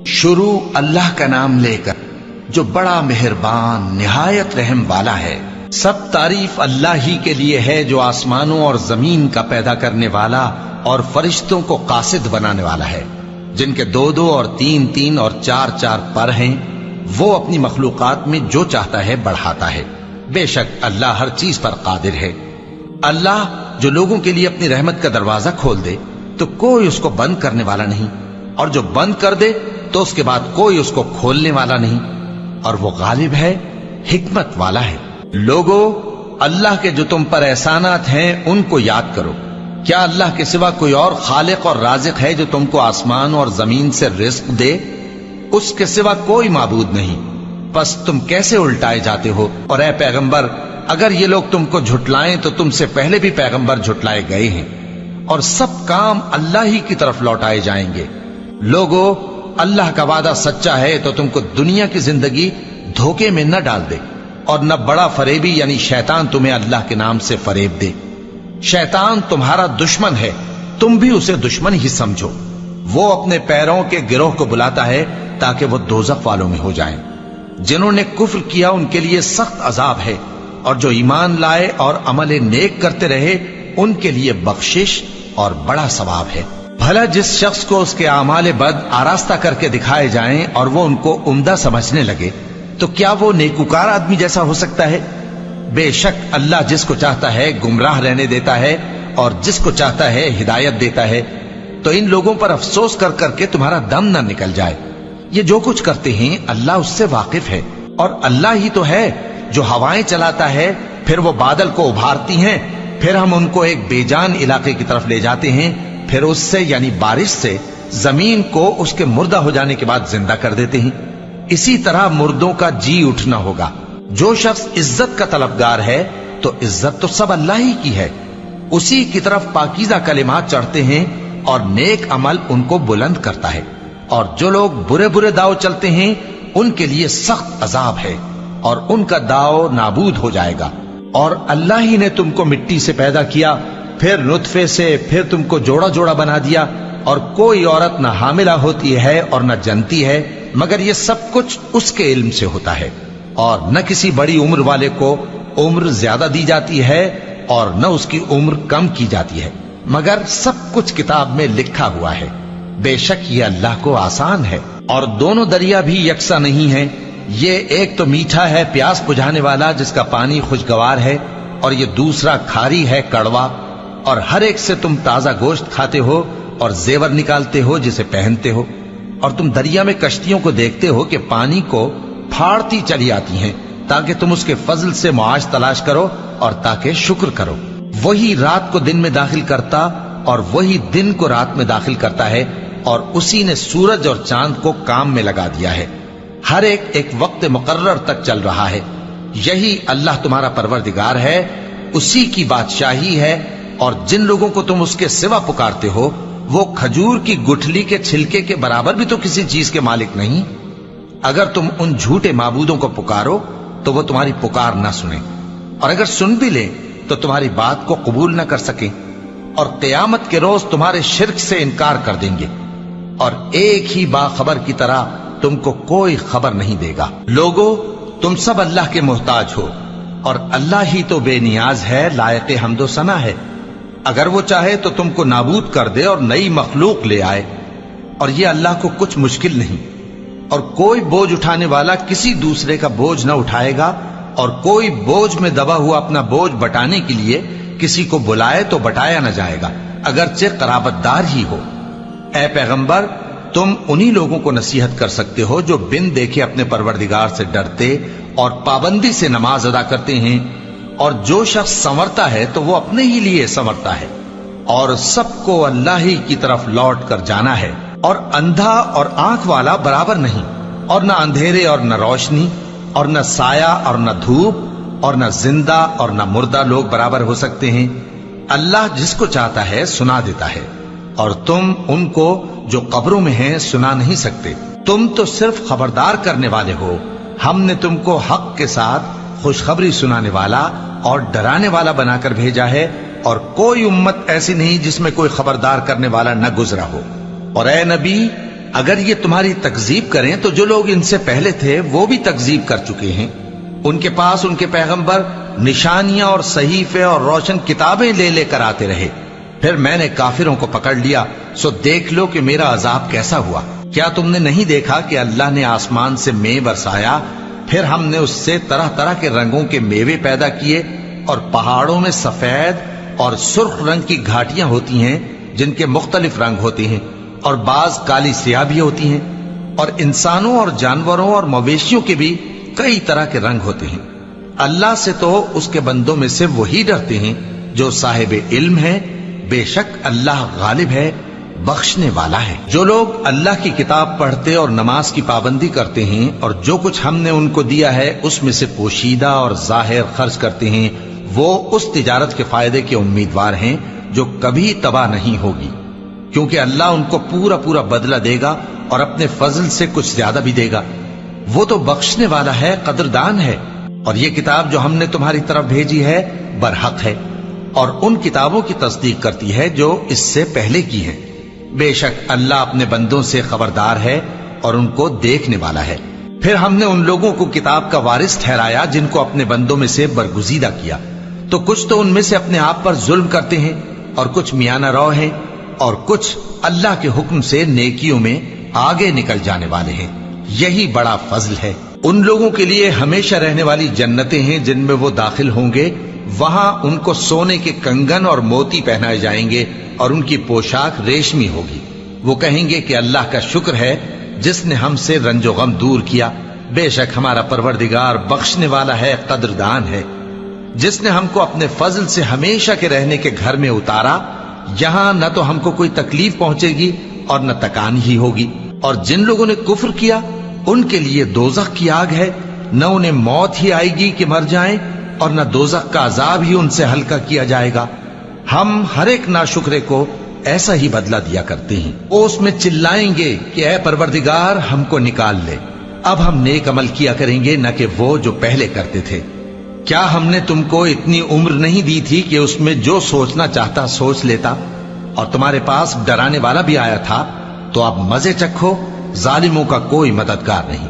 شروع اللہ کا نام لے کر جو بڑا مہربان نہایت رحم والا ہے۔ سب تعریف اللہ ہی کے لیے ہے جو آسمانوں اور زمین کا پیدا کرنے والا اور فرشتوں کو قاصد بنانے والا ہے، جن کے 2 اور 3 اور 4 پر ہیں۔ وہ اپنی مخلوقات میں جو چاہتا ہے بڑھاتا ہے، بے شک اللہ ہر چیز پر قادر ہے۔ اللہ جو لوگوں کے لیے اپنی رحمت کا دروازہ کھول دے تو کوئی اس کو بند کرنے والا نہیں، اور جو بند کر دے تو اس کے بعد کوئی اس کو کھولنے والا نہیں، اور وہ غالب ہے، حکمت والا ہے۔ لوگو، اللہ کے جو تم پر احسانات ہیں ان کو یاد کرو۔ کیا اللہ کے سوا کوئی اور خالق اور رازق ہے جو تم کو آسمان اور زمین سے رزق دے؟ اس کے سوا کوئی معبود نہیں، پس تم کیسے الٹائے جاتے ہو؟ اور اے پیغمبر، اگر یہ لوگ تم کو جھٹلائیں تو تم سے پہلے بھی پیغمبر جھٹلائے گئے ہیں، اور سب کام اللہ ہی کی طرف لوٹائے جائیں گے۔ لوگو، اللہ کا وعدہ سچا ہے تو تم کو دنیا کی زندگی دھوکے میں نہ ڈال دے، اور نہ بڑا فریبی یعنی شیطان تمہیں اللہ کے نام سے فریب دے۔ شیطان تمہارا دشمن ہے، تم بھی اسے دشمن ہی سمجھو۔ وہ اپنے پیروں کے گروہ کو بلاتا ہے تاکہ وہ دوزخ والوں میں ہو جائیں۔ جنہوں نے کفر کیا ان کے لیے سخت عذاب ہے، اور جو ایمان لائے اور عمل نیک کرتے رہے ان کے لیے بخشش اور بڑا ثواب ہے۔ بھلا جس شخص کو اس کے اعمال بد آراستہ کر کے دکھائے جائیں اور وہ ان کو عمدہ سمجھنے لگے تو کیا وہ نیکوکار آدمی جیسا ہو سکتا ہے؟ بے شک اللہ جس کو چاہتا ہے گمراہ رہنے دیتا ہے اور جس کو چاہتا ہے ہدایت دیتا ہے۔ تو ان لوگوں پر افسوس کر کر کے تمہارا دم نہ نکل جائے۔ یہ جو کچھ کرتے ہیں اللہ اس سے واقف ہے، اور اللہ ہی تو ہے جو ہوائیں چلاتا ہے، پھر وہ بادل کو ابھارتی ہیں، پھر ہم ان کو ایک بے جان علاقے کی طرف لے جاتے ہیں، پھر اس سے یعنی بارش سے زمین کو اس کے مردہ ہو جانے کے بعد زندہ کر دیتے ہیں۔ اسی طرح مردوں کا جی اٹھنا ہوگا۔ جو شخص عزت کا طلبگار ہے تو عزت تو سب اللہ ہی کی ہے، اسی کی طرف پاکیزہ کلمات چڑھتے ہیں اور نیک عمل ان کو بلند کرتا ہے، اور جو لوگ برے برے داؤ چلتے ہیں ان کے لیے سخت عذاب ہے، اور ان کا داؤ نابود ہو جائے گا۔ اور اللہ ہی نے تم کو مٹی سے پیدا کیا، پھر نطفے سے، پھر تم کو جوڑا جوڑا بنا دیا، اور کوئی عورت نہ حاملہ ہوتی ہے اور نہ جنتی ہے، مگر یہ سب کچھ اس کے علم سے ہوتا ہے۔ اور نہ کسی بڑی عمر والے کو عمر زیادہ دی جاتی ہے اور نہ اس کی عمر کم کی جاتی ہے، مگر سب کچھ کتاب میں لکھا ہوا ہے۔ بے شک یہ اللہ کو آسان ہے۔ اور دونوں دریا بھی یکساں نہیں ہیں، یہ ایک تو میٹھا ہے پیاس بجھانے والا جس کا پانی خوشگوار ہے، اور یہ دوسرا کھاری ہے کڑوا، اور ہر ایک سے تم تازہ گوشت کھاتے ہو اور زیور نکالتے ہو جسے پہنتے ہو۔ اور تم دریا میں کشتیوں کو دیکھتے ہو کہ پانی کو پھاڑتی چلی آتی ہیں تاکہ تم اس کے فضل سے معاش تلاش کرو اور تاکہ شکر کرو۔ وہی رات کو دن میں داخل کرتا اور وہی دن کو رات میں داخل کرتا ہے، اور اسی نے سورج اور چاند کو کام میں لگا دیا ہے، ہر ایک ایک وقت مقرر تک چل رہا ہے۔ یہی اللہ تمہارا پروردگار ہے، اسی کی بادشاہی ہے۔ اور جن لوگوں کو تم اس کے سوا پکارتے ہو وہ کھجور کی گٹھلی کے چھلکے کے برابر بھی تو کسی چیز کے مالک نہیں۔ اگر تم ان جھوٹے معبودوں کو پکارو تو وہ تمہاری پکار نہ سنیں، اور اگر سن بھی لیں تو تمہاری بات کو قبول نہ کر سکیں، اور قیامت کے روز تمہارے شرک سے انکار کر دیں گے، اور ایک ہی باخبر کی طرح تم کو کوئی خبر نہیں دے گا۔ لوگو، تم سب اللہ کے محتاج ہو، اور اللہ ہی تو بے نیاز ہے، لائق حمد و ثنا ہے۔ اگر وہ چاہے تو تم کو نابود کر دے اور نئی مخلوق لے آئے، اور یہ اللہ کو کچھ مشکل نہیں۔ اور کوئی بوجھ اٹھانے والا کسی دوسرے کا بوجھ نہ اٹھائے گا، اور کوئی بوجھ میں دبا ہوا اپنا بوجھ بٹانے کے لیے کسی کو بلائے تو بٹایا نہ جائے گا، اگرچہ قرابت دار ہی ہو۔ اے پیغمبر، تم انہی لوگوں کو نصیحت کر سکتے ہو جو بن دیکھے اپنے پروردگار سے ڈرتے اور پابندی سے نماز ادا کرتے ہیں، اور جو شخص سنورتا ہے تو وہ اپنے ہی لیے سنورتا ہے، اور سب کو اللہ ہی کی طرف لوٹ کر جانا ہے۔ اور اندھا اور آنکھ والا برابر نہیں، اور نہ اندھیرے اور نہ روشنی، اور نہ سایہ اور نہ دھوپ، اور نہ زندہ اور نہ مردہ لوگ برابر ہو سکتے ہیں۔ اللہ جس کو چاہتا ہے سنا دیتا ہے، اور تم ان کو جو قبروں میں ہیں سنا نہیں سکتے۔ تم تو صرف خبردار کرنے والے ہو، ہم نے تم کو حق کے ساتھ خوشخبری سنانے والا اور ڈرانے والا بنا کر بھیجا ہے، اور کوئی امت ایسی نہیں جس میں کوئی خبردار کرنے والا نہ گزرا ہو۔ اور اے نبی، اگر یہ تمہاری تکذیب کریں تو جو لوگ ان سے پہلے تھے وہ بھی تکذیب کر چکے ہیں. ان کے پاس ان کے پیغمبر نشانیاں اور صحیفے اور روشن کتابیں لے لے کر آتے رہے. پھر میں نے کافروں کو پکڑ لیا، سو دیکھ لو کہ میرا عذاب کیسا ہوا. کیا تم نے نہیں دیکھا کہ اللہ نے آسمان سے مے برسایا، پھر ہم نے اس سے طرح طرح کے رنگوں کے میوے پیدا کیے، اور پہاڑوں میں سفید اور سرخ رنگ کی گھاٹیاں ہوتی ہیں جن کے مختلف رنگ ہوتے ہیں، اور بعض کالی سیاہ بھی ہوتی ہیں، اور انسانوں اور جانوروں اور مویشیوں کے بھی کئی طرح کے رنگ ہوتے ہیں. اللہ سے تو اس کے بندوں میں سے وہی ڈرتے ہیں جو صاحب علم ہے. بے شک اللہ غالب ہے، بخشنے والا ہے. جو لوگ اللہ کی کتاب پڑھتے اور نماز کی پابندی کرتے ہیں اور جو کچھ ہم نے ان کو دیا ہے اس میں سے پوشیدہ اور ظاہر خرچ کرتے ہیں، وہ اس تجارت کے فائدے کے امیدوار ہیں جو کبھی تباہ نہیں ہوگی، کیونکہ اللہ ان کو پورا پورا بدلہ دے گا اور اپنے فضل سے کچھ زیادہ بھی دے گا. وہ تو بخشنے والا ہے، قدردان ہے. اور یہ کتاب جو ہم نے تمہاری طرف بھیجی ہے برحق ہے، اور ان کتابوں کی تصدیق کرتی ہے جو اس سے پہلے کی ہیں. بے شک اللہ اپنے بندوں سے خبردار ہے اور ان کو دیکھنے والا ہے. پھر ہم نے ان لوگوں کو کتاب کا وارث ٹھہرایا جن کو اپنے بندوں میں سے برگزیدہ کیا، تو کچھ تو ان میں سے اپنے آپ پر ظلم کرتے ہیں اور کچھ میانہ رو ہیں، اور کچھ اللہ کے حکم سے نیکیوں میں آگے نکل جانے والے ہیں. یہی بڑا فضل ہے. ان لوگوں کے لیے ہمیشہ رہنے والی جنتیں ہیں جن میں وہ داخل ہوں گے. وہاں ان کو سونے کے کنگن اور موتی پہنائے جائیں گے اور ان کی پوشاک ریشمی ہوگی. وہ کہیں گے کہ اللہ کا شکر ہے جس نے ہم سے رنج و غم دور کیا. بے شک ہمارا پروردگار بخشنے والا ہے، قدردان ہے. جس نے ہم کو اپنے فضل سے ہمیشہ کے رہنے کے گھر میں اتارا، یہاں نہ تو ہم کو کوئی تکلیف پہنچے گی اور نہ تکان ہی ہوگی. اور جن لوگوں نے کفر کیا ان کے لیے دوزخ کی آگ ہے، نہ انہیں موت ہی آئے گی کہ مر جائیں، اور نہ دوزخ کا عذاب ہی ان سے ہلکا کیا جائے گا. ہم ہر ایک ناشکرے کو ایسا ہی بدلہ دیا کرتے ہیں. وہ اس میں چلائیں گے کہ اے پروردگار ہم کو نکال لے، اب ہم نیک عمل کیا کریں گے نہ کہ وہ جو پہلے کرتے تھے. کیا ہم نے تم کو اتنی عمر نہیں دی تھی کہ اس میں جو سوچنا چاہتا سوچ لیتا، اور تمہارے پاس ڈرانے والا بھی آیا تھا؟ تو اب مزے چکھو، ظالموں کا کوئی مددگار نہیں.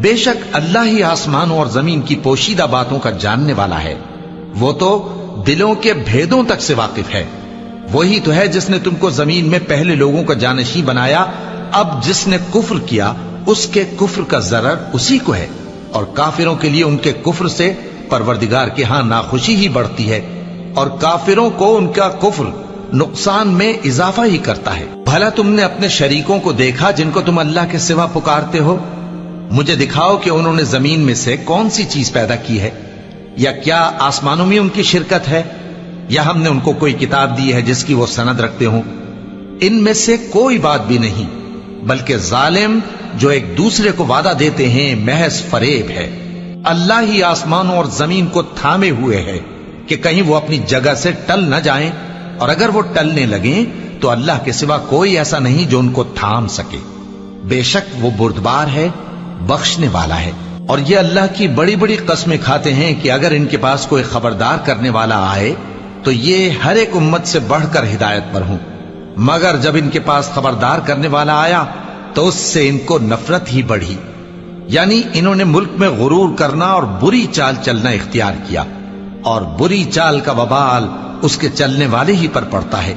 بے شک اللہ ہی آسمانوں اور زمین کی پوشیدہ باتوں کا جاننے والا ہے. وہ تو دلوں کے بھیدوں تک سے واقف ہے. وہی تو ہے جس نے تم کو زمین میں پہلے لوگوں کا جانشین بنایا. اب جس نے کفر کیا اس کے کفر کا ضرر اسی کو ہے، اور کافروں کے لیے ان کے کفر سے پروردگار کے ہاں ناخوشی ہی بڑھتی ہے، اور کافروں کو ان کا کفر نقصان میں اضافہ ہی کرتا ہے. بھلا تم نے اپنے شریکوں کو دیکھا جن کو تم اللہ کے سوا پکارتے ہو؟ مجھے دکھاؤ کہ انہوں نے زمین میں سے کون سی چیز پیدا کی ہے، یا کیا آسمانوں میں ان کی شرکت ہے، یا ہم نے ان کو کوئی کتاب دی ہے جس کی وہ سند رکھتے ہوں؟ ان میں سے کوئی بات بھی نہیں، بلکہ ظالم جو ایک دوسرے کو وعدہ دیتے ہیں محض فریب ہے. اللہ ہی آسمانوں اور زمین کو تھامے ہوئے ہے کہ کہیں وہ اپنی جگہ سے ٹل نہ جائیں، اور اگر وہ ٹلنے لگیں تو اللہ کے سوا کوئی ایسا نہیں جو ان کو تھام سکے. بے شک وہ بردبار ہے، بخشنے والا ہے. اور یہ اللہ کی بڑی بڑی قسمیں کھاتے ہیں کہ اگر ان کے پاس کوئی خبردار کرنے والا آئے تو یہ ہر ایک امت سے بڑھ کر ہدایت پر ہوں، مگر جب ان کے پاس خبردار کرنے والا آیا تو اس سے ان کو نفرت ہی بڑھی. یعنی انہوں نے ملک میں غرور کرنا اور بری چال چلنا اختیار کیا، اور بری چال کا وبال اس کے چلنے والے ہی پر پڑتا ہے.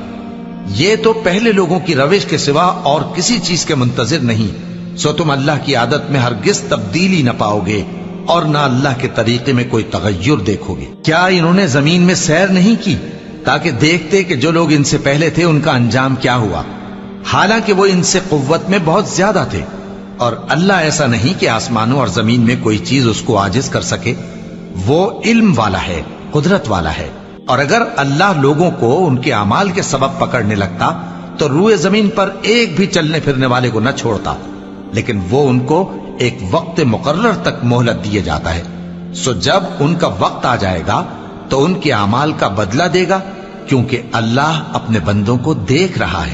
یہ تو پہلے لوگوں کی روش کے سوا اور کسی چیز کے منتظر نہیں، سو تم اللہ کی عادت میں ہرگز تبدیلی نہ پاؤ گے اور نہ اللہ کے طریقے میں کوئی تغیر دیکھو گے. کیا انہوں نے زمین میں سیر نہیں کی تاکہ دیکھتے کہ جو لوگ ان سے پہلے تھے ان کا انجام کیا ہوا، حالانکہ وہ ان سے قوت میں بہت زیادہ تھے. اور اللہ ایسا نہیں کہ آسمانوں اور زمین میں کوئی چیز اس کو عاجز کر سکے. وہ علم والا ہے، قدرت والا ہے. اور اگر اللہ لوگوں کو ان کے اعمال کے سبب پکڑنے لگتا تو روئے زمین پر ایک بھی چلنے پھرنے والے کو نہ چھوڑتا، لیکن وہ ان کو ایک وقت مقرر تک مہلت دیے جاتا ہے. سو جب ان کا وقت آ جائے گا تو ان کے اعمال کا بدلہ دے گا، کیونکہ اللہ اپنے بندوں کو دیکھ رہا ہے.